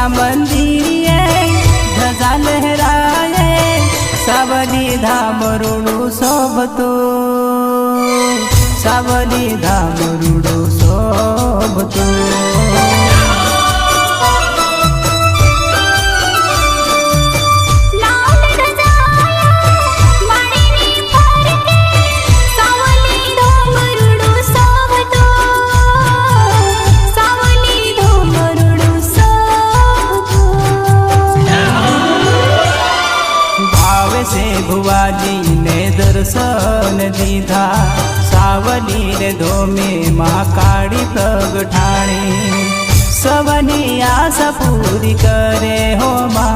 मंदिर ध्वजा लहराए सावली धाम रुडू शोभतो सावली धाम रुडू शोभतो भुवाजी ने दर्शन दीधा सावली रे धोमे महाकाળી प्रगटाणी सवनी आशा पूरी करे हो माँ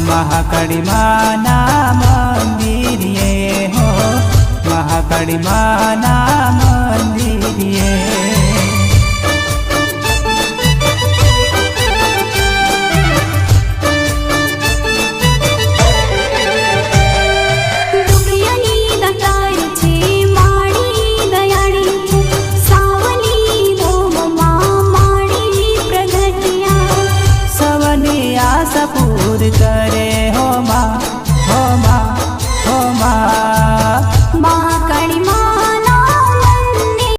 महाकाળી माना मंदिर ये हो महाकाળી माना मंदिर।